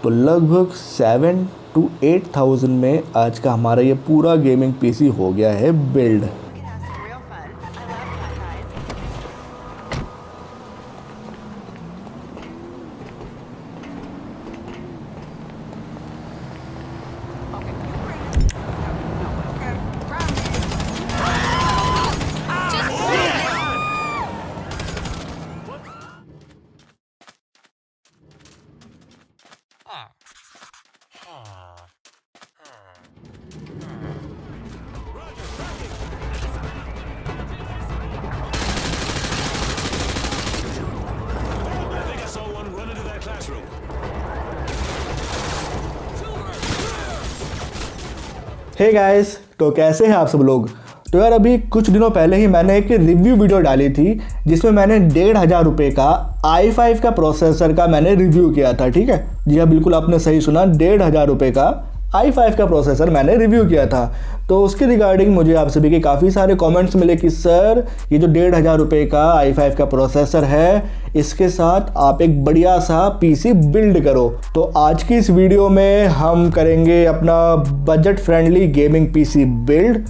तो लगभग 7 to 8,000 में आज का हमारा ये पूरा गेमिंग पीसी हो गया है बिल्ड। हे गाइस, तो कैसे हैं आप सब लोग। तो यार अभी कुछ दिनों पहले ही मैंने एक रिव्यू वीडियो डाली थी जिसमें मैंने 1,500 रुपये का i5 का प्रोसेसर का मैंने रिव्यू किया था। ठीक है, जी हाँ, बिल्कुल आपने सही सुना, 1,500 रुपये का i5 का प्रोसेसर मैंने रिव्यू किया था। तो उसके रिगार्डिंग मुझे आप सभी के काफ़ी सारे कमेंट्स मिले कि सर ये जो 1,500 रुपये का i5 का प्रोसेसर है, इसके साथ आप एक बढ़िया सा पीसी बिल्ड करो। तो आज की इस वीडियो में हम करेंगे अपना budget friendly gaming PC build.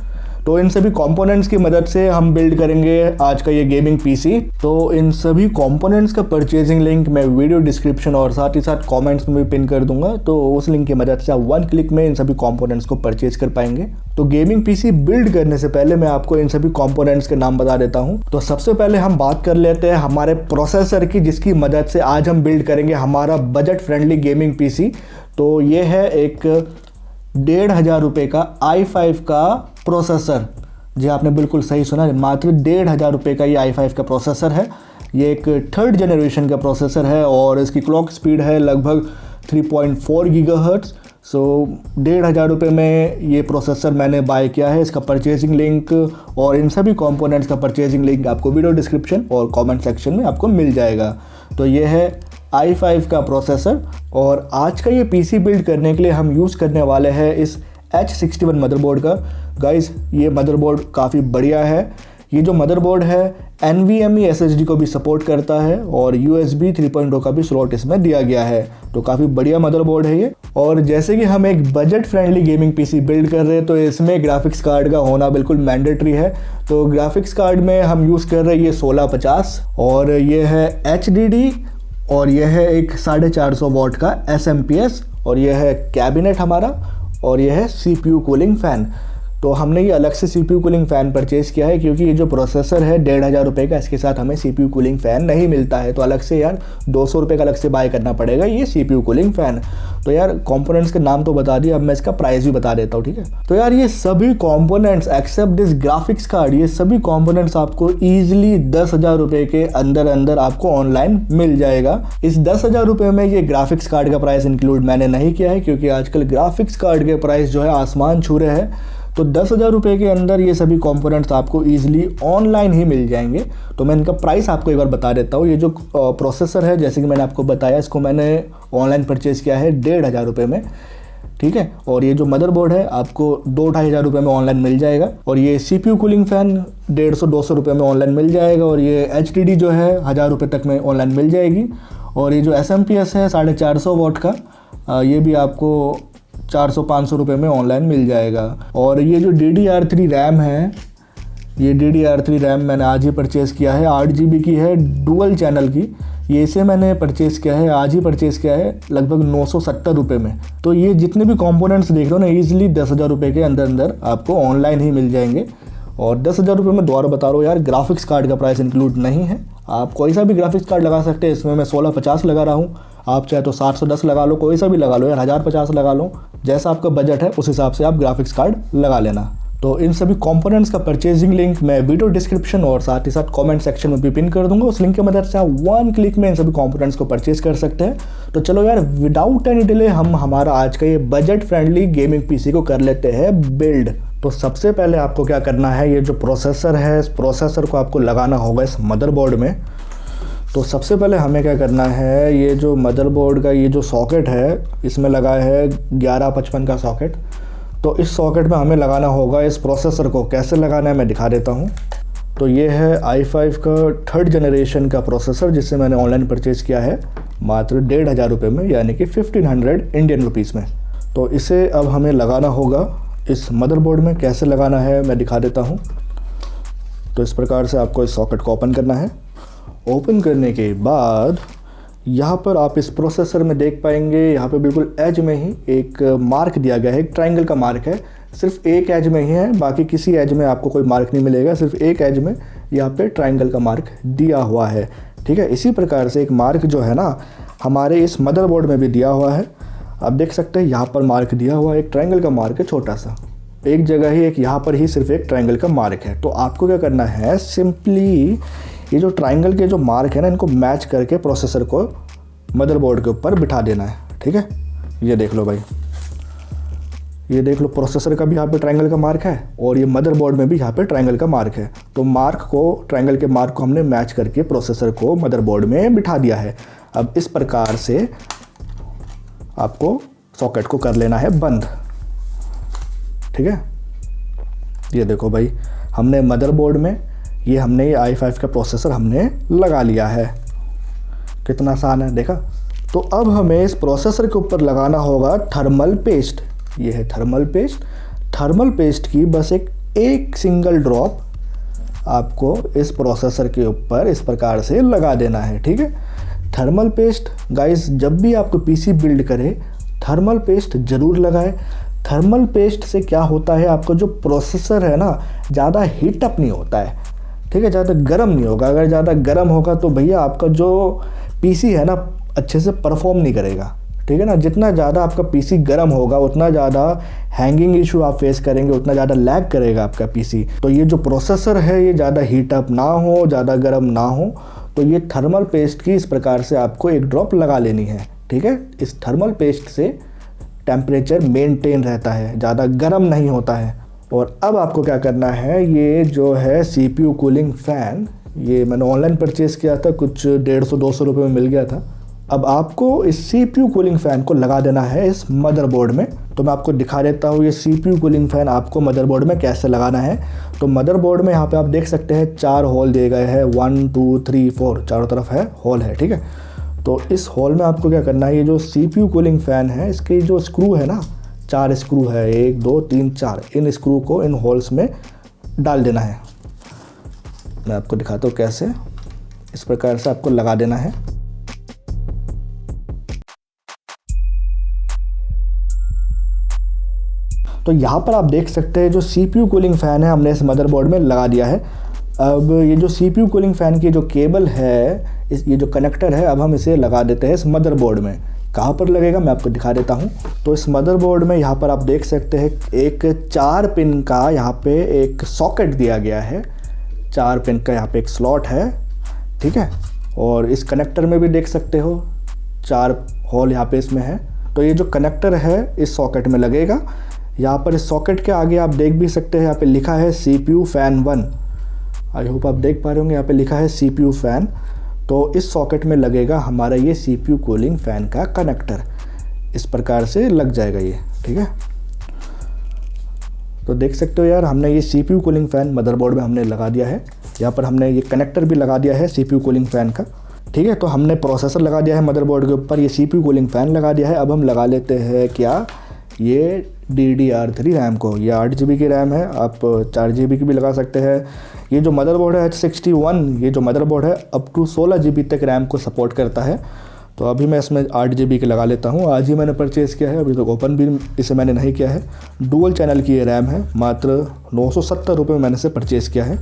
तो इन सभी कंपोनेंट्स की मदद से हम बिल्ड करेंगे आज का ये गेमिंग पीसी। तो इन सभी कंपोनेंट्स का परचेजिंग लिंक मैं वीडियो डिस्क्रिप्शन और साथ ही साथ कमेंट्स में भी पिन कर दूंगा। तो उस लिंक की मदद से आप 1 क्लिक में इन सभी कंपोनेंट्स को परचेज कर पाएंगे। तो गेमिंग पीसी बिल्ड करने से पहले मैं आपको इन सभी कंपोनेंट्स के नाम बता देता हूँ। तो सबसे पहले हम बात कर लेते हैं हमारे प्रोसेसर की, जिसकी मदद से आज हम बिल्ड करेंगे हमारा बजट फ्रेंडली गेमिंग पीसी। तो ये है एक 1,500 रुपये का i5 का प्रोसेसर। जी आपने बिल्कुल सही सुना, मात्र 1,500 रुपये का ये i5 का प्रोसेसर है। ये एक 3rd जनरेशन का प्रोसेसर है और इसकी क्लॉक स्पीड है लगभग 3.4 गीगाहर्ट्ज़। सो 1,500 रुपये में ये प्रोसेसर मैंने बाय किया है। इसका परचेजिंग लिंक और इन सभी कंपोनेंट्स का परचेजिंग लिंक आपको वीडियो डिस्क्रिप्शन और कमेंट सेक्शन में आपको मिल जाएगा। तो ये है i5 का प्रोसेसर और आज का ये पीसी बिल्ड करने के लिए हम यूज़ करने वाले हैं इस H61 मदरबोर्ड का। गाइस ये मदरबोर्ड काफ़ी बढ़िया है। ये जो मदरबोर्ड है NVMe SSD को भी सपोर्ट करता है और USB 3.0 का भी स्लॉट इसमें दिया गया है। तो काफ़ी बढ़िया मदरबोर्ड है ये। और जैसे कि हम एक budget friendly gaming PC build कर रहे हैं तो इसमें ग्राफिक्स कार्ड का होना बिल्कुल मैंडेटरी है। तो ग्राफिक्स कार्ड में हम यूज़ कर रहे हैं ये 1650 और ये है HDD और यह है एक 450 वाट का SMPS और यह है कैबिनेट हमारा और यह है CPU कूलिंग फ़ैन। तो हमने ये अलग से CPU कूलिंग फ़ैन परचेज़ किया है क्योंकि ये जो प्रोसेसर है 1,500 रुपये का, इसके साथ हमें CPU कूलिंग फ़ैन नहीं मिलता है। तो अलग से यार 200 रुपये का अलग से बाय करना पड़ेगा ये CPU कूलिंग फ़ैन। तो यार कंपोनेंट्स के नाम तो बता दिए, अब मैं इसका प्राइस भी बता देता हूँ। ठीक है, तो यार ये सभी components except this graphics card, ये सभी कंपोनेंट्स आपको ईजिली 10,000 रुपये के अंदर आपको ऑनलाइन मिल जाएगा। इस 10,000 रुपये में ये ग्राफिक्स कार्ड का प्राइस इंक्लूड मैंने नहीं किया है क्योंकि आजकल ग्राफिक्स कार्ड के प्राइस जो है आसमान छू रहे हैं। तो 10,000 रुपये के अंदर ये सभी कंपोनेंट्स आपको ईजिली ऑनलाइन ही मिल जाएंगे। तो मैं इनका प्राइस आपको एक बार बता देता हूँ। ये जो प्रोसेसर है, जैसे कि मैंने आपको बताया, इसको मैंने ऑनलाइन परचेज़ किया है 1,500 रुपये में। ठीक है, और ये जो मदरबोर्ड है आपको 2-2,500 रुपये में ऑनलाइन मिल जाएगा और ये CPU कूलिंग फ़ैन 150-200 रुपये में ऑनलाइन मिल जाएगा और ये HDD जो है 1,000 रुपये तक में ऑनलाइन मिल जाएगी और ये जो SMPS है 450 वाट का, ये भी आपको 400-500 रुपये में ऑनलाइन मिल जाएगा। और ये जो DDR3 रैम है, ये DDR3 रैम मैंने आज ही परचेज़ किया है, 8 GB की है, डुअल चैनल की। ये इसे मैंने परचेज़ किया है, आज ही परचेज़ किया है लगभग 970 रुपये में। तो ये जितने भी कंपोनेंट्स देख रहे हो ना, ईजिली 10,000 रुपये के अंदर आपको ऑनलाइन ही मिल जाएंगे। और 10,000 रुपये में दोबारा बता रहा हूँ यार, ग्राफिक्स कार्ड का प्राइस इंक्लूड नहीं है। आप कोई सा भी ग्राफिक्स कार्ड लगा सकते हैं। इसमें मैं 1650 लगा रहा हूँ, आप चाहे तो 710 लगा लो, कोई सा भी लगा लो यार, 1050 लगा लो, जैसा आपका बजट है उस हिसाब से आप ग्राफिक्स कार्ड लगा लेना। तो इन सभी कंपोनेंट्स का परचेजिंग लिंक मैं वीडियो डिस्क्रिप्शन और साथ ही साथ कमेंट सेक्शन में भी पिन कर दूंगा। उस लिंक की मदद से आप 1 क्लिक में इन सभी कंपोनेंट्स को परचेज कर सकते हैं। तो चलो यार, विदाउट एनी डिले हम हमारा आज का ये बजट फ्रेंडली गेमिंग पीसी को कर लेते हैं बिल्ड। तो सबसे पहले आपको क्या करना है, ये जो प्रोसेसर है, इस प्रोसेसर को आपको लगाना होगा इस मदरबोर्ड में। तो सबसे पहले हमें क्या करना है, ये जो मदरबोर्ड का ये जो सॉकेट है, इसमें लगा है 1155 का सॉकेट। तो इस सॉकेट में हमें लगाना होगा इस प्रोसेसर को। कैसे लगाना है मैं दिखा देता हूँ। तो ये है i5 का 3rd जनरेशन का प्रोसेसर जिसे मैंने ऑनलाइन परचेज़ किया है मात्र 1500 रुपये में, यानी कि 1500 इंडियन रुपीज़ में। तो इसे अब हमें लगाना होगा इस मदरबोर्ड में। कैसे लगाना है मैं दिखा देता हूँ। तो इस प्रकार से आपको इस सॉकेट को ओपन करना है। ओपन करने के बाद यहाँ पर आप इस प्रोसेसर में देख पाएंगे, यहाँ पे बिल्कुल एज में ही एक मार्क दिया गया है, एक ट्रायंगल का मार्क है। सिर्फ एक एज में ही है, बाकी किसी एज में आपको कोई मार्क नहीं मिलेगा। सिर्फ एक एज में यहाँ पे ट्रायंगल का मार्क दिया हुआ है, ठीक है। इसी प्रकार से एक मार्क जो है ना हमारे इस मदरबोर्ड में भी दिया हुआ है। आप देख सकते हैं यहाँ पर मार्क दिया हुआ है, एक ट्रायंगल का मार्क है छोटा सा, एक जगह ही, एक यहाँ पर ही सिर्फ एक ट्रायंगल का मार्क है। तो आपको क्या करना है, सिंपली ये जो ट्रायंगल के जो मार्क है ना इनको मैच करके प्रोसेसर को मदरबोर्ड के ऊपर बिठा देना है, ठीक है। ये देख लो भाई, ये देख लो प्रोसेसर का भी यहाँ पे ट्रायंगल का मार्क है और ये मदरबोर्ड में भी यहाँ पे ट्रायंगल का मार्क है। तो मार्क को, ट्रायंगल के मार्क को हमने मैच करके प्रोसेसर को मदरबोर्ड में बिठा दिया है। अब इस प्रकार से आपको सॉकेट को कर लेना है बंद, ठीक है। ये देखो भाई, हमने मदरबोर्ड में ये i5 का प्रोसेसर हमने लगा लिया है। कितना आसान है, देखा। तो अब हमें इस प्रोसेसर के ऊपर लगाना होगा थर्मल पेस्ट। ये है थर्मल पेस्ट। थर्मल पेस्ट की बस एक सिंगल ड्रॉप आपको इस प्रोसेसर के ऊपर इस प्रकार से लगा देना है, ठीक है। थर्मल पेस्ट गाइस, जब भी आपको पीसी बिल्ड करे थर्मल पेस्ट ज़रूर लगाएं। थर्मल पेस्ट से क्या होता है, आपका जो प्रोसेसर है ना ज़्यादा हीट अप नहीं होता है, ठीक है, ज़्यादा गर्म नहीं होगा। अगर ज़्यादा गर्म होगा तो भैया आपका जो पीसी है ना अच्छे से परफॉर्म नहीं करेगा, ठीक है ना। जितना ज़्यादा आपका पीसी गर्म होगा उतना ज़्यादा हैंगिंग इशू आप फेस करेंगे, उतना ज़्यादा लैग करेगा आपका पीसी। तो ये जो प्रोसेसर है ये ज़्यादा हीट अप ना हो, ज़्यादा गर्म ना हो, तो ये थर्मल पेस्ट की इस प्रकार से आपको एक ड्रॉप लगा लेनी है, ठीक है। इस थर्मल पेस्ट से टेम्परेचर मेंटेन रहता है, ज़्यादा गर्म नहीं होता है। और अब आपको क्या करना है, ये जो है CPU कूलिंग फ़ैन, ये मैंने ऑनलाइन परचेज़ किया था, कुछ 150-200 रुपये में मिल गया था। अब आपको इस CPU कूलिंग फ़ैन को लगा देना है इस मदरबोर्ड में। तो मैं आपको दिखा देता हूँ ये CPU कूलिंग फ़ैन आपको मदरबोर्ड में कैसे लगाना है। तो मदरबोर्ड में यहाँ पे आप देख सकते हैं 4 होल दिए गए हैं, 1 2 3 4, चारों तरफ है होल है, ठीक है। तो इस होल में आपको क्या करना है, ये जो CPU कूलिंग फ़ैन है इसके जो स्क्रू है ना, 4 स्क्रू है, 1 2 3 4, इन स्क्रू को इन होल्स में डाल देना है। मैं आपको दिखाता हूँ कैसे। इस प्रकार से आपको लगा देना है। तो यहाँ पर आप देख सकते हैं जो CPU कूलिंग फ़ैन है हमने इस मदरबोर्ड में लगा दिया है। अब ये जो CPU कूलिंग फ़ैन की जो केबल है, ये जो कनेक्टर है, अब हम इसे लगा देते हैं इस मदरबोर्ड में। कहाँ पर लगेगा मैं आपको दिखा देता हूँ। तो इस मदरबोर्ड में यहाँ पर आप देख सकते हैं एक 4 पिन का यहाँ पे एक सॉकेट दिया गया है, 4 पिन का यहाँ पे एक स्लॉट है, ठीक है। और इस कनेक्टर में भी देख सकते हो 4 होल यहाँ पे इसमें है। तो ये जो कनेक्टर है इस सॉकेट में लगेगा। यहाँ पर इस सॉकेट के आगे आप देख भी सकते हैं, यहाँ पे लिखा है CPU फ़ैन 1। आई होप आप देख पा रहे होंगे, यहाँ पे लिखा है CPU फ़ैन। तो इस सॉकेट में लगेगा हमारा ये CPU कूलिंग फ़ैन का कनेक्टर। इस प्रकार से लग जाएगा ये, ठीक है। तो देख सकते हो यार, हमने ये CPU कूलिंग फ़ैन मदरबोर्ड में हमने लगा दिया है। यहाँ पर हमने ये कनेक्टर भी लगा दिया है CPU कूलिंग फ़ैन का, ठीक है। तो हमने प्रोसेसर लगा दिया है मदरबोर्ड के ऊपर, ये CPU कूलिंग फ़ैन लगा दिया है। अब हम लगा लेते हैं क्या, ये DDR3 रैम को। ये 8 GB की रैम है, आप 4 GB की भी लगा सकते हैं। ये जो मदरबोर्ड है H61, ये जो मदरबोर्ड है अप टू 16 GB तक रैम को सपोर्ट करता है। तो अभी मैं इसमें 8 GB की लगा लेता हूँ। आज ही मैंने परचेज़ किया है, अभी तक ओपन भी इसे मैंने नहीं किया है। डुअल चैनल की ये रैम है, मात्र 970 रुपये में मैंने इसे परचेज़ किया है।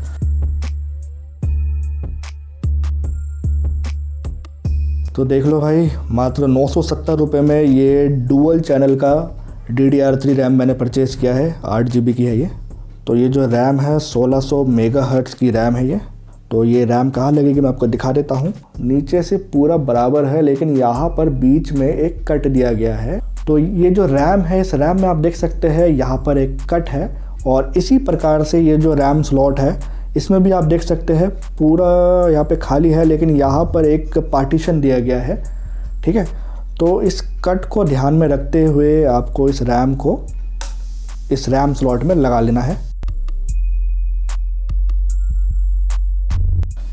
तो देख लो भाई, मात्र 970 रुपये में ये डुअल चैनल का DDR3 रैम मैंने परचेज़ किया है, 8 GB की है ये। तो ये जो रैम है 1600 मेगाहर्ट्ज़ की रैम है ये। तो ये रैम कहाँ लगेगी मैं आपको दिखा देता हूँ। नीचे से पूरा बराबर है, लेकिन यहाँ पर बीच में एक कट दिया गया है। तो ये जो रैम है, इस रैम में आप देख सकते हैं यहाँ पर एक कट है। और इसी प्रकार से ये जो रैम स्लॉट है इसमें भी आप देख सकते हैं पूरा यहाँ पे खाली है, लेकिन यहाँ पर एक पार्टीशन दिया गया है, ठीक है। तो इस कट को ध्यान में रखते हुए आपको इस रैम को इस रैम स्लॉट में लगा लेना है।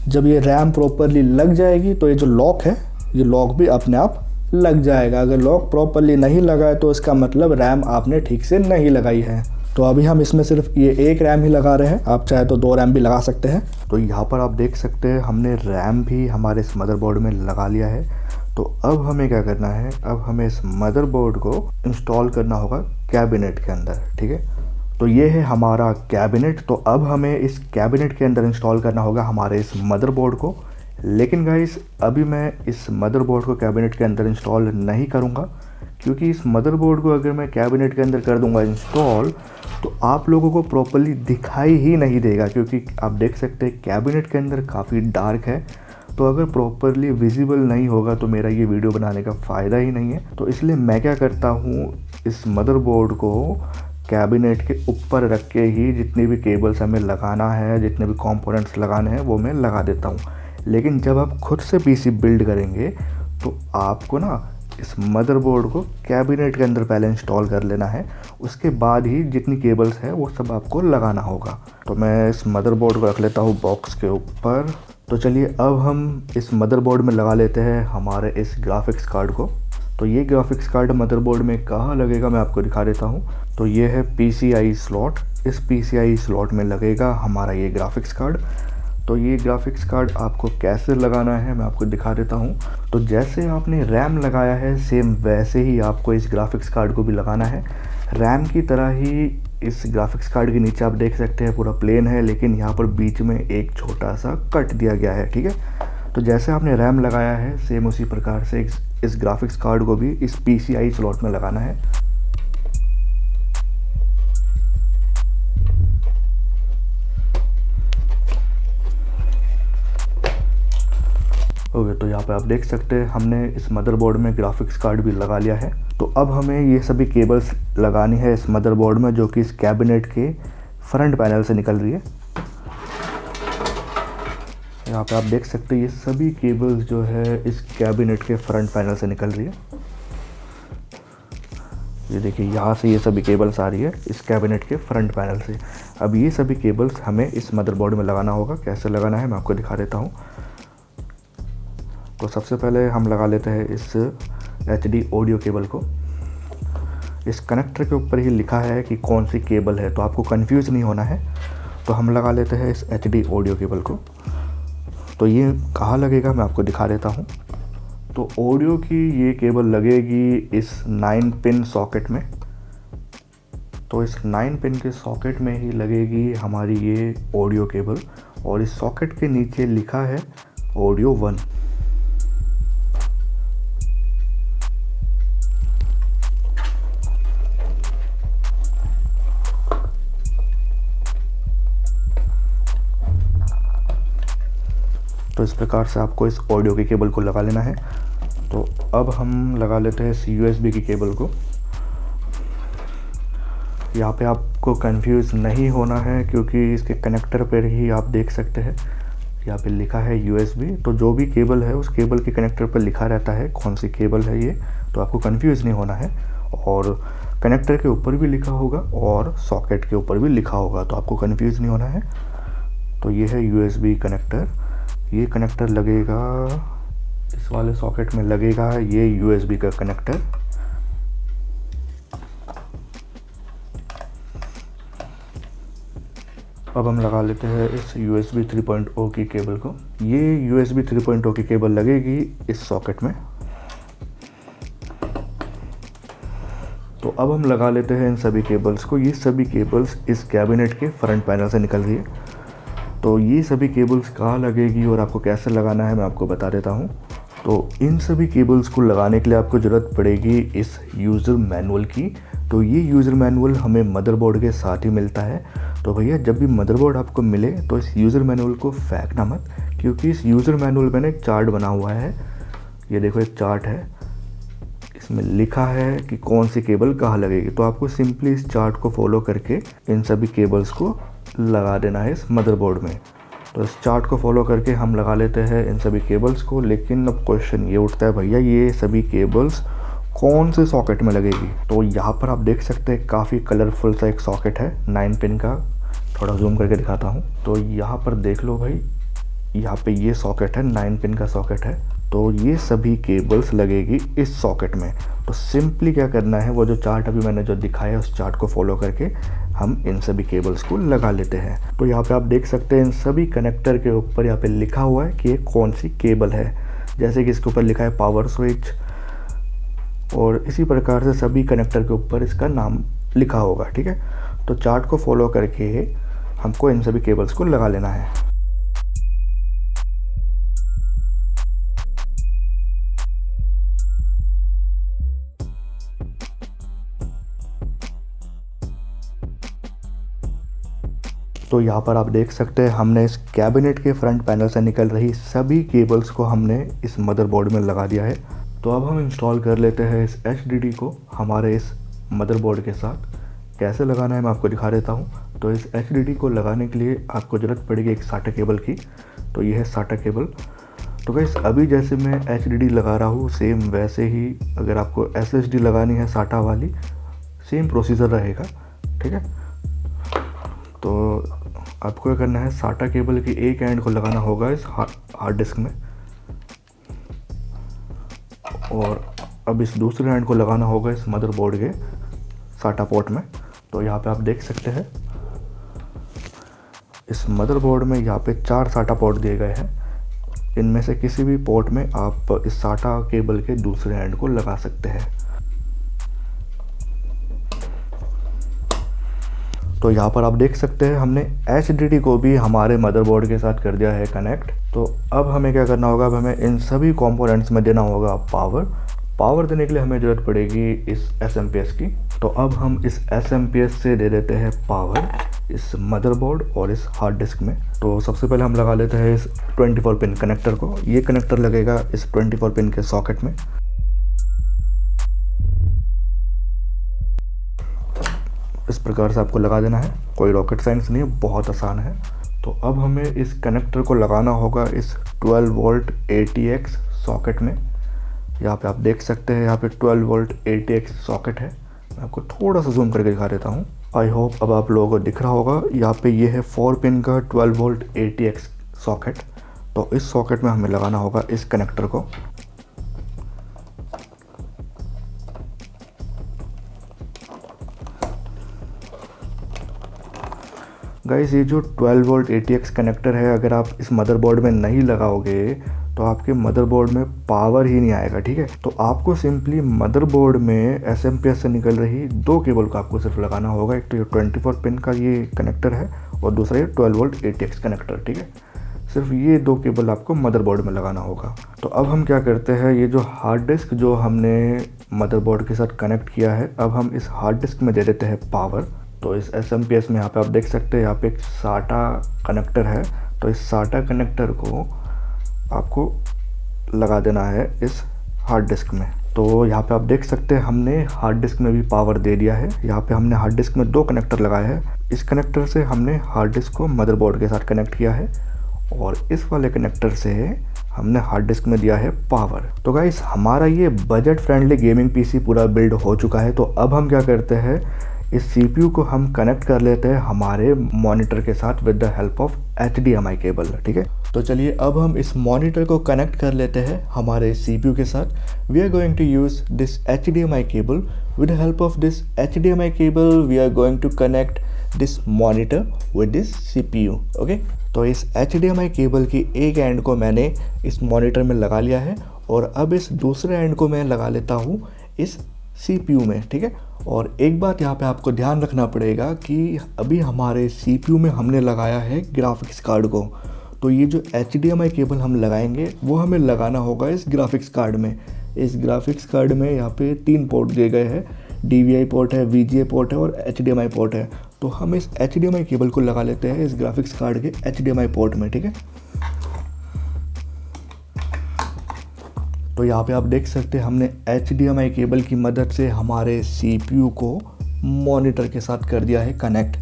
जब ये रैम प्रॉपरली लग जाएगी तो ये जो लॉक है ये लॉक भी अपने आप लग जाएगा। अगर लॉक प्रॉपरली नहीं लगा है तो इसका मतलब रैम आपने ठीक से नहीं लगाई है। तो अभी हम इसमें सिर्फ ये एक रैम ही लगा रहे हैं, आप चाहे तो 2 रैम भी लगा सकते हैं। तो यहाँ पर आप देख सकते हैं हमने रैम भी हमारे इस मदरबोर्ड में लगा लिया है। तो अब हमें क्या करना है, अब हमें इस मदरबोर्ड को इंस्टॉल करना होगा कैबिनेट के अंदर, ठीक है। तो ये है हमारा कैबिनेट। तो अब हमें इस कैबिनेट के अंदर इंस्टॉल करना होगा हमारे इस मदरबोर्ड को। लेकिन गाइस अभी मैं इस मदरबोर्ड को कैबिनेट के अंदर इंस्टॉल नहीं करूँगा, क्योंकि इस मदरबोर्ड को अगर मैं कैबिनेट के अंदर कर दूंगा इंस्टॉल तो आप लोगों को प्रॉपर्ली दिखाई ही नहीं देगा, क्योंकि आप देख सकते हैं कैबिनेट के अंदर काफ़ी डार्क है। तो अगर प्रॉपर्ली विजिबल नहीं होगा तो मेरा ये वीडियो बनाने का फ़ायदा ही नहीं है। तो इसलिए मैं क्या करता हूँ, इस मदरबोर्ड को कैबिनेट के ऊपर रख के ही जितनी भी केबल्स हमें लगाना है, जितने भी कंपोनेंट्स लगाने हैं वो मैं लगा देता हूँ। लेकिन जब आप खुद से पीसी बिल्ड करेंगे तो आपको ना इस मदरबोर्ड को कैबिनेट के अंदर पहले इंस्टॉल कर लेना है, उसके बाद ही जितनी केबल्स है वो सब आपको लगाना होगा। तो मैं इस मदरबोर्ड को रख लेता हूँ बॉक्स के ऊपर। तो चलिए अब हम इस मदरबोर्ड में लगा लेते हैं हमारे इस ग्राफिक्स कार्ड को। तो ये ग्राफिक्स कार्ड मदरबोर्ड में कहाँ लगेगा मैं आपको दिखा देता हूँ। तो ये है PCI स्लॉट, इस PCI स्लॉट में लगेगा हमारा ये ग्राफिक्स कार्ड। तो ये ग्राफिक्स कार्ड आपको कैसे लगाना है मैं आपको दिखा देता हूँ। तो जैसे आपने रैम लगाया है सेम वैसे ही आपको इस ग्राफिक्स कार्ड को भी लगाना है। रैम की तरह ही इस ग्राफिक्स कार्ड के नीचे आप देख सकते हैं पूरा प्लेन है, लेकिन यहाँ पर बीच में एक छोटा सा कट दिया गया है, ठीक है। तो जैसे आपने रैम लगाया है सेम उसी प्रकार से इस ग्राफिक्स कार्ड को भी इस PCI स्लॉट में लगाना है। ओके, तो यहाँ पे आप देख सकते हैं हमने इस मदरबोर्ड में ग्राफिक्स कार्ड भी लगा लिया है। तो अब हमें ये सभी केबल्स लगानी है इस मदरबोर्ड में, जो कि इस कैबिनेट के फ्रंट पैनल से निकल रही है। यहाँ पे आप देख सकते हैं ये सभी केबल्स जो है इस कैबिनेट के फ्रंट पैनल से निकल रही है। ये देखिए यहाँ से ये सभी केबल्स आ रही है इस कैबिनेट के फ्रंट पैनल से। अब ये सभी केबल्स हमें इस मदरबोर्ड में लगाना होगा। कैसे लगाना है मैं आपको दिखा देता हूँ। तो सबसे पहले हम लगा लेते हैं इस HD ऑडियो केबल को। इस कनेक्टर के ऊपर ही लिखा है कि कौन सी केबल है, तो आपको कंफ्यूज नहीं होना है। तो हम लगा लेते हैं इस HD ऑडियो केबल को। तो ये कहाँ लगेगा मैं आपको दिखा देता हूँ। तो ऑडियो की ये केबल लगेगी इस 9 पिन सॉकेट में। तो इस 9 पिन के सॉकेट में ही लगेगी हमारी ये ऑडियो केबल, और इस सॉकेट के नीचे लिखा है ऑडियो 1। तो इस प्रकार से आपको इस ऑडियो की केबल को लगा लेना है। तो अब हम लगा लेते हैं इस USB की केबल को। यहाँ पे आपको कंफ्यूज नहीं होना है, क्योंकि इसके कनेक्टर पर ही आप देख सकते हैं यहाँ पे लिखा है USB। तो जो भी केबल है उस केबल के कनेक्टर पर लिखा रहता है कौन सी केबल है ये, तो आपको कंफ्यूज नहीं होना है। और कनेक्टर के ऊपर भी लिखा होगा और सॉकेट के ऊपर भी लिखा होगा, तो आपको कंफ्यूज नहीं होना है। तो ये है USB कनेक्टर। ये कनेक्टर लगेगा इस वाले सॉकेट में, लगेगा ये USB का कनेक्टर। अब हम लगा लेते हैं इस USB 3.0 की केबल को। ये USB 3.0 की केबल लगेगी इस सॉकेट में। तो अब हम लगा लेते हैं इन सभी केबल्स को। ये सभी केबल्स इस कैबिनेट के फ्रंट पैनल से निकल रही है। तो ये सभी केबल्स कहाँ लगेगी और आपको कैसे लगाना है मैं आपको बता देता हूँ। तो इन सभी केबल्स को लगाने के लिए आपको ज़रूरत पड़ेगी इस यूज़र मैनुअल की। तो ये यूज़र मैनुअल हमें मदरबोर्ड के साथ ही मिलता है। तो भैया जब भी मदरबोर्ड आपको मिले तो इस यूज़र मैनुअल को फेंकना मत, क्योंकि इस यूज़र मैनुअल में एक चार्ट बना हुआ है। ये देखो एक चार्ट है, इसमें लिखा है कि कौन सी केबल कहाँ लगेगी। तो आपको सिंपली इस चार्ट को फॉलो करके इन सभी केबल्स को लगा देना है इस मदरबोर्ड में। तो इस चार्ट को फॉलो करके हम लगा लेते हैं इन सभी केबल्स को। लेकिन अब क्वेश्चन ये उठता है, भैया ये सभी केबल्स कौन से सॉकेट में लगेगी। तो यहाँ पर आप देख सकते हैं काफ़ी कलरफुल सा एक सॉकेट है 9 पिन का। थोड़ा जूम करके दिखाता हूँ। तो यहाँ पर देख लो भाई, यहाँ पे ये सॉकेट है 9 पिन का सॉकेट है। तो ये सभी केबल्स लगेगी इस सॉकेट में। तो सिंपली क्या करना है, वो जो चार्ट अभी मैंने जो दिखाया उस चार्ट को फॉलो करके हम इन सभी केबल्स को लगा लेते हैं। तो यहाँ पे आप देख सकते हैं इन सभी कनेक्टर के ऊपर यहाँ पे लिखा हुआ है कि ये कौन सी केबल है। जैसे कि इसके ऊपर लिखा है पावर स्विच, और इसी प्रकार से सभी कनेक्टर के ऊपर इसका नाम लिखा होगा, ठीक है। तो चार्ट को फॉलो करके हमको इन सभी केबल्स को लगा लेना है। तो यहाँ पर आप देख सकते हैं हमने इस कैबिनेट के फ्रंट पैनल से निकल रही सभी केबल्स को हमने इस मदरबोर्ड में लगा दिया है। तो अब हम इंस्टॉल कर लेते हैं इस HDD को हमारे इस मदरबोर्ड के साथ। कैसे लगाना है मैं आपको दिखा देता हूँ। तो इस HDD को लगाने के लिए आपको ज़रूरत पड़ेगी एक SATA केबल की। तो ये है SATA केबल। तो गाइस अभी जैसे मैं HDD लगा रहा हूँ सेम वैसे ही अगर आपको SSD लगानी है SATA वाली, सेम प्रोसीजर रहेगा, ठीक है। तो आपको क्या करना है, SATA केबल की एक एंड को लगाना होगा इस हार्ड डिस्क में, और अब इस दूसरे एंड को लगाना होगा इस मदरबोर्ड के SATA पोर्ट में। तो यहाँ पे आप देख सकते हैं इस मदरबोर्ड में यहाँ पे 4 SATA पोर्ट दिए गए हैं। इनमें से किसी भी पोर्ट में आप इस SATA केबल के दूसरे एंड को लगा सकते हैं। तो यहाँ पर आप देख सकते हैं हमने HDD को भी हमारे मदरबोर्ड के साथ कर दिया है कनेक्ट। तो अब हमें क्या करना होगा, अब हमें इन सभी कंपोनेंट्स में देना होगा पावर देने के लिए हमें ज़रूरत पड़ेगी इस SMPS की। तो अब हम इस SMPS से दे देते हैं पावर इस मदरबोर्ड और इस हार्ड डिस्क में। तो सबसे पहले हम लगा लेते हैं इस 24 पिन कनेक्टर को। ये कनेक्टर लगेगा इस 24 पिन के सॉकेट में। इस प्रकार से आपको लगा देना है, कोई रॉकेट साइंस नहीं है, बहुत आसान है। तो अब हमें इस कनेक्टर को लगाना होगा इस 12 वोल्ट ATX सॉकेट में। यहाँ पे आप देख सकते हैं यहाँ पे 12 वोल्ट ATX सॉकेट है। मैं आपको थोड़ा सा जूम करके दिखा देता हूँ। आई होप अब आप लोगों को दिख रहा होगा। यहाँ पे ये है 4 पिन का 12 वोल्ट ATX सॉकेट। तो इस सॉकेट में हमें लगाना होगा इस कनेक्टर को। गाइस ये जो 12 वोल्ट ATX कनेक्टर है, अगर आप इस मदरबोर्ड में नहीं लगाओगे तो आपके मदरबोर्ड में पावर ही नहीं आएगा, ठीक है। तो आपको सिंपली मदरबोर्ड में SMPS से निकल रही 2 केबल को आपको सिर्फ लगाना होगा। एक तो ये 24 पिन का ये कनेक्टर है और दूसरा ये 12 वोल्ट ATX कनेक्टर, ठीक है। सिर्फ ये 2 केबल आपको मदरबोर्ड में लगाना होगा। तो अब हम क्या करते हैं, ये जो हार्ड डिस्क जो हमने मदरबोर्ड के साथ कनेक्ट किया है, अब हम इस हार्ड डिस्क में दे देते हैं पावर। तो इस SMPS में यहाँ पे आप देख सकते हैं यहाँ पे एक SATA कनेक्टर है। तो इस SATA कनेक्टर को आपको लगा देना है इस हार्ड डिस्क में। तो यहाँ पे आप देख सकते हैं हमने हार्ड डिस्क में भी पावर दे दिया है। यहाँ पे हमने हार्ड डिस्क में 2 कनेक्टर लगाए हैं। इस कनेक्टर से हमने हार्ड डिस्क को मदरबोर्ड के साथ कनेक्ट किया है और इस वाले कनेक्टर से हमने हार्ड डिस्क में दिया है पावर। तो गाइस हमारा ये बजट फ्रेंडली गेमिंग PC पूरा बिल्ड हो चुका है। तो अब हम क्या करते हैं, इस CPU को हम कनेक्ट कर लेते हैं हमारे मॉनिटर के साथ with the help of HDMI cable, ठीक है। तो चलिए अब हम इस मॉनिटर को कनेक्ट कर लेते हैं हमारे CPU के साथ। We are going to use this HDMI cable. With the help of this HDMI cable we are going to connect this monitor with this CPU, okay. तो इस HDMI केबल की एक एंड को मैंने इस मॉनिटर में लगा लिया है और अब इस दूसरे एंड को मैं लगा लेता हूँ इस CPU में, ठीक है। और एक बात यहाँ पे आपको ध्यान रखना पड़ेगा कि अभी हमारे CPU में हमने लगाया है ग्राफिक्स कार्ड को। तो ये जो HDMI केबल हम लगाएंगे वो हमें लगाना होगा इस ग्राफिक्स कार्ड में। इस ग्राफिक्स कार्ड में यहाँ पे 3 पोर्ट दिए गए हैं, DVI पोर्ट है, VGA पोर्ट है और HDMI पोर्ट है। तो हम इस HDMI केबल को लगा लेते हैं इस ग्राफिक्स कार्ड के HDMI पोर्ट में, ठीक है। तो यहाँ पे आप देख सकते हैं हमने HDMI केबल की मदद से हमारे CPU को मॉनिटर के साथ कर दिया है कनेक्ट।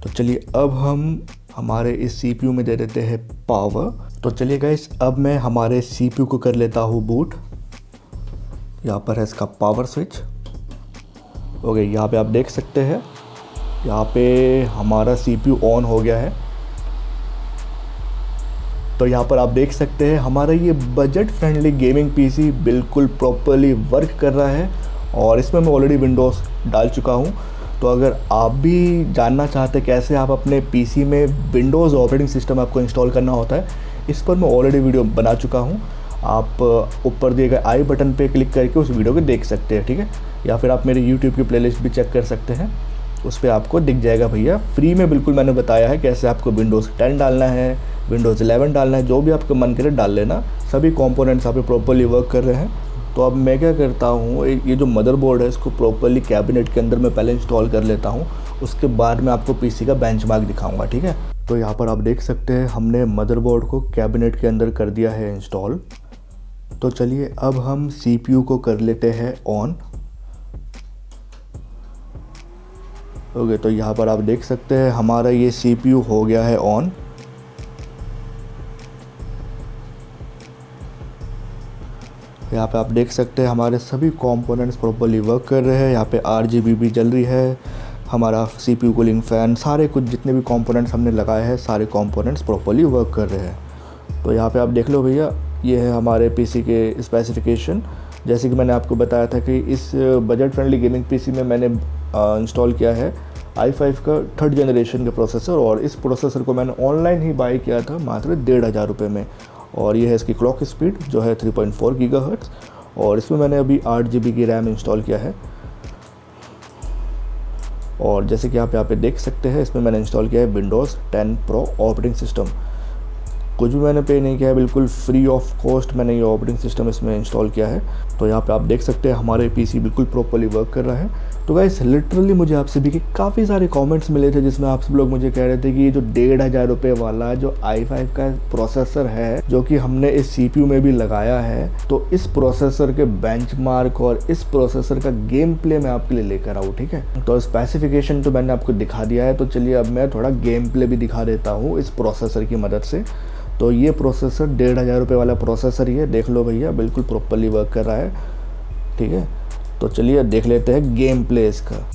तो चलिए अब हम हमारे इस CPU में दे देते हैं पावर। तो चलिए गाइस अब मैं हमारे CPU को कर लेता हूँ बूट। यहाँ पर है इसका पावर स्विच, ओके। यहाँ पे आप देख सकते हैं यहाँ पे हमारा CPU ऑन हो गया है। तो यहाँ पर आप देख सकते हैं हमारा ये बजट फ्रेंडली गेमिंग पीसी बिल्कुल प्रॉपरली वर्क कर रहा है और इसमें मैं ऑलरेडी विंडोज़ डाल चुका हूँ। तो अगर आप भी जानना चाहते हैं कैसे आप अपने पीसी में विंडोज़ ऑपरेटिंग सिस्टम आपको इंस्टॉल करना होता है, इस पर मैं ऑलरेडी वीडियो बना चुका हूँ। आप ऊपर दिए गए आई बटन पे क्लिक करके उस वीडियो को देख सकते हैं, ठीक है। या फिर आप मेरे यूट्यूब की प्लेलिस्ट भी चेक कर सकते हैं, उस पर आपको दिख जाएगा भैया। फ्री में बिल्कुल मैंने बताया है कैसे आपको विंडोज़ 10 डालना है, विंडोज़ 11 डालना है, जो भी आपका मन करे डाल लेना। सभी कंपोनेंट्स आप प्रॉपरली वर्क कर रहे हैं। तो अब मैं क्या करता हूँ, ये जो मदरबोर्ड है इसको प्रॉपरली कैबिनेट के अंदर मैं पहले इंस्टॉल कर लेता हूँ, उसके बाद मैं आपको पीसी का बेंचमार्क दिखाऊंगा, ठीक है। तो यहाँ पर आप देख सकते हैं हमने मदरबोर्ड को कैबिनेट के अंदर कर दिया है इंस्टॉल। तो चलिए अब हम सीपीयू को कर लेते हैं ऑन। ओके, तो यहाँ पर आप देख सकते हैं हमारा ये सीपीयू हो गया है ऑन। यहाँ पे आप देख सकते हैं हमारे सभी कंपोनेंट्स प्रॉपरली वर्क कर रहे हैं। यहाँ पे RGB भी जल रही है, हमारा CPU कूलिंग फ़ैन, सारे कुछ जितने भी कंपोनेंट्स हमने लगाए हैं सारे कंपोनेंट्स प्रॉपरली वर्क कर रहे हैं। तो यहाँ पे आप देख लो भैया, ये है हमारे पीसी के स्पेसिफिकेशन। जैसे कि मैंने आपको बताया था कि इस बजट फ्रेंडली गेमिंग पीसी में मैंने इंस्टॉल किया है i5 का 3rd जनरेशन का प्रोसेसर, और इस प्रोसेसर को मैंने ऑनलाइन ही बाई किया था मात्र 1500 रुपये में। और ये है इसकी क्लॉक स्पीड जो है 3.4 गीगाहर्ट्ज़, और इसमें मैंने अभी 8 GB की रैम इंस्टॉल किया है। और जैसे कि आप यहाँ पे देख सकते हैं इसमें मैंने इंस्टॉल किया है विंडोज़ 10 प्रो ऑपरेटिंग सिस्टम। कुछ भी मैंने पे नहीं किया है, बिल्कुल फ्री ऑफ कॉस्ट मैंने ये ऑपरेटिंग सिस्टम इसमें इंस्टॉल किया है। तो यहाँ पे आप देख सकते हैं हमारे पीसी बिल्कुल प्रॉपरली वर्क कर रहा है। तो गाइस लिटरली मुझे आप सभी के काफ़ी सारे कमेंट्स मिले थे जिसमें आप सब लोग मुझे कह रहे थे कि ये जो 1500 रुपये वाला जो i5 का प्रोसेसर है जो कि हमने इस CPU में भी लगाया है, तो इस प्रोसेसर के बेंचमार्क और इस प्रोसेसर का गेम प्ले मैं आपके लिए लेकर आऊँ, ठीक है। तो स्पेसिफिकेशन तो मैंने आपको दिखा दिया है, तो चलिए अब मैं थोड़ा गेम प्ले भी दिखा देता हूँ इस प्रोसेसर की मदद से। तो ये प्रोसेसर 1500 रुपये वाला प्रोसेसर ही है, देख लो भैया बिल्कुल प्रॉपरली वर्क कर रहा है, ठीक है। तो चलिए देख लेते हैं गेम प्ले इसका।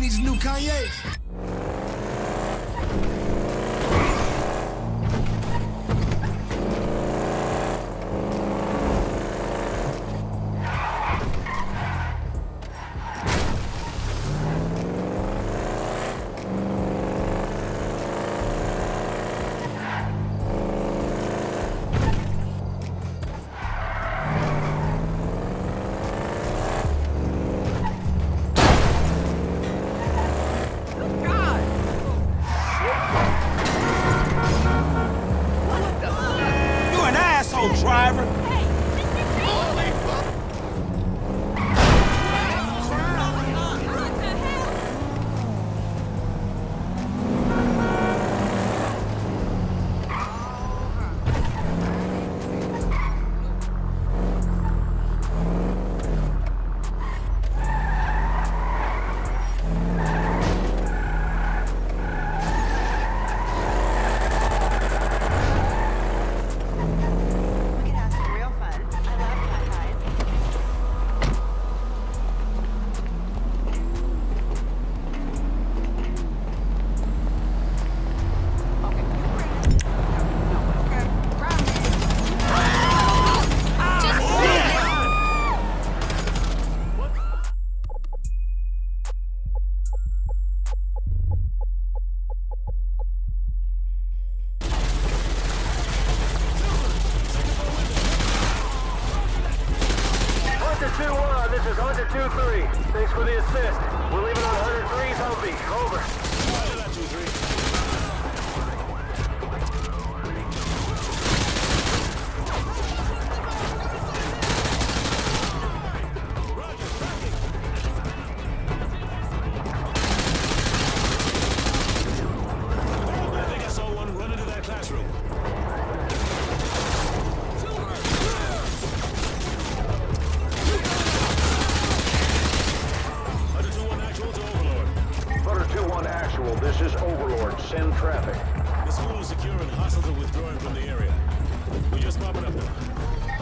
these new Kanye's. Hunter 2-1, this is Hunter 2-3. Thanks for the assist. We're leaving on Hunter 3's Humvee. Over. Roger that, 2-3. I think I saw one run into that classroom. Hunter 2-1 actual to Overlord. Hunter 2-1 actual, this is Overlord. Send traffic. The school is secure and hostiles are withdrawing from the area. We just pop it up now.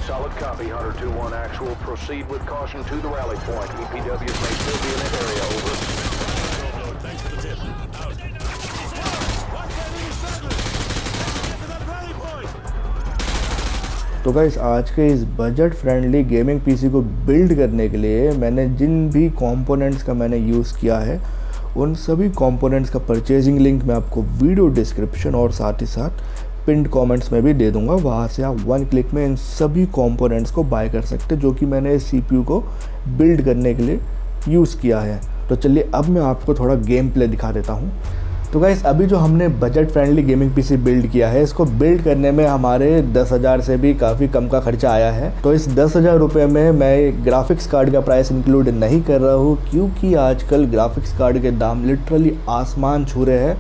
Solid copy, Hunter 2-1 actual. Proceed with caution to the rally point. EPWs may still be in the area, over. Overlord, thanks for the tip. Out. Watch that enemy stragglers! Get to that rally point! तो guys आज के इस budget friendly gaming PC को build करने के लिए मैंने जिन भी कंपोनेंट्स का मैंने यूज़ किया है उन सभी कंपोनेंट्स का परचेजिंग लिंक मैं आपको वीडियो डिस्क्रिप्शन और साथ ही साथ पिंड कमेंट्स में भी दे दूंगा। वहाँ से आप वन क्लिक में इन सभी कंपोनेंट्स को बाय कर सकते हैं जो कि मैंने इस CPU को बिल्ड करने के लिए यूज़ किया है। तो चलिए अब मैं आपको थोड़ा गेम प्ले दिखा देता हूँ। तो गाइस अभी जो हमने budget friendly gaming PC build किया है इसको बिल्ड करने में हमारे 10,000 से भी काफ़ी कम का खर्चा आया है। तो इस 10,000 रुपये में मैं ग्राफिक्स कार्ड का प्राइस इंक्लूड नहीं कर रहा हूँ क्योंकि आजकल ग्राफिक्स कार्ड के दाम लिटरली आसमान छू रहे हैं।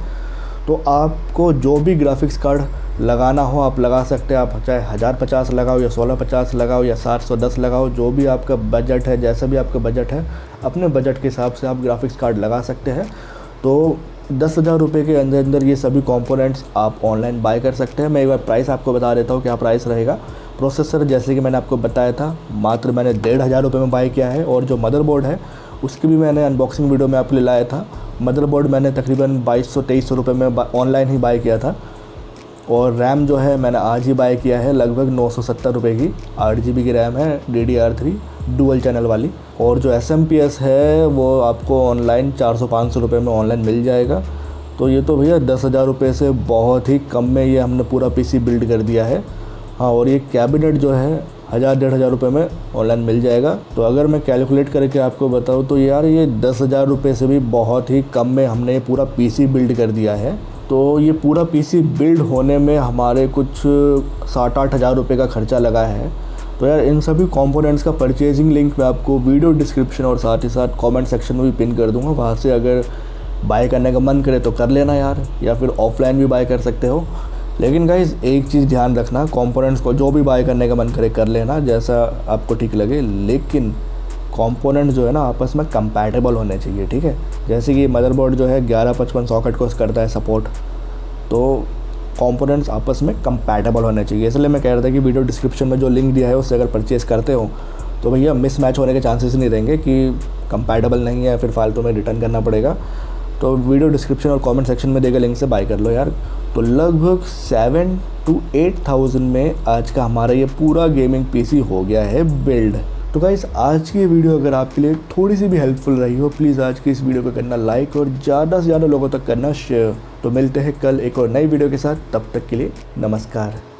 तो आपको जो भी ग्राफिक्स कार्ड लगाना हो आप लगा सकते हैं। आप चाहे 1050 लगाओ या 1650 लगाओ या 710 लगाओ, जो भी आपका बजट है, जैसा भी आपका बजट है अपने बजट के हिसाब से आप ग्राफिक्स कार्ड लगा सकते हैं। तो 10,000 रुपये के अंदर अंदर ये सभी कंपोनेंट्स आप ऑनलाइन बाय कर सकते हैं। मैं एक बार प्राइस आपको बता देता हूँ क्या प्राइस रहेगा। प्रोसेसर जैसे कि मैंने आपको बताया था मात्र मैंने 1,500 रुपये में बाय किया है और जो मदरबोर्ड है उसकी भी मैंने अनबॉक्सिंग वीडियो में आपके लिए लाया था। मदरबोर्ड मैंने तकरीबन 2200-2300 रुपये में ऑनलाइन ही बाय किया था और रैम जो है मैंने आज ही बाय किया है लगभग 970 रुपये की। 8 GB की रैम है DDR3 डुअल चैनल वाली। और जो SMPS है वो आपको ऑनलाइन 400-500 रुपये में ऑनलाइन मिल जाएगा। तो ये तो भैया 10,000 रुपये से बहुत ही कम में ये हमने पूरा PC बिल्ड कर दिया है। हाँ, और ये कैबिनेट जो है 1,000-1,500 रुपये में ऑनलाइन मिल जाएगा। तो अगर मैं कैलकुलेट करके आपको बताऊँ तो यार ये 10,000 रुपये से भी बहुत ही कम में हमने पूरा PC बिल्ड कर दिया है। तो ये पूरा PC बिल्ड होने में हमारे कुछ 7-8 हज़ार रुपये का खर्चा लगा है। तो यार इन सभी कंपोनेंट्स का परचेजिंग लिंक मैं आपको वीडियो डिस्क्रिप्शन और साथ ही साथ कमेंट सेक्शन में भी पिन कर दूंगा। वहाँ से अगर बाय करने का मन करे तो कर लेना यार, या फिर ऑफलाइन भी बाय कर सकते हो। लेकिन गाइस एक चीज़ ध्यान रखना, कंपोनेंट्स को जो भी बाय करने का मन करे कर लेना जैसा आपको ठीक लगे, लेकिन कंपोनेंट जो है ना आपस में कंपैटिबल होने चाहिए, ठीक है। जैसे कि मदरबोर्ड जो है 1155 सॉकेट को करता है सपोर्ट, तो कंपोनेंट्स आपस में कंपैटिबल होने चाहिए। इसलिए मैं कह रहा था कि वीडियो डिस्क्रिप्शन में जो लिंक दिया है उससे अगर परचेज़ करते हो तो भैया मिसमैच होने के चांसेस नहीं रहेंगे कि कंपैटिबल नहीं है फिर फालतू में रिटर्न करना पड़ेगा। तो वीडियो डिस्क्रिप्शन और कमेंट सेक्शन में देगा लिंक से बाय कर लो यार। तो लगभग 7,000 to 8,000 में आज का हमारा ये पूरा गेमिंग PC हो गया है बिल्ड। तो गाइस आज की वीडियो अगर आपके लिए थोड़ी सी भी हेल्पफुल रही हो प्लीज़ आज की इस वीडियो को करना लाइक और ज़्यादा से ज़्यादा लोगों तक करना शेयर। तो मिलते हैं कल एक और नई वीडियो के साथ, तब तक के लिए नमस्कार।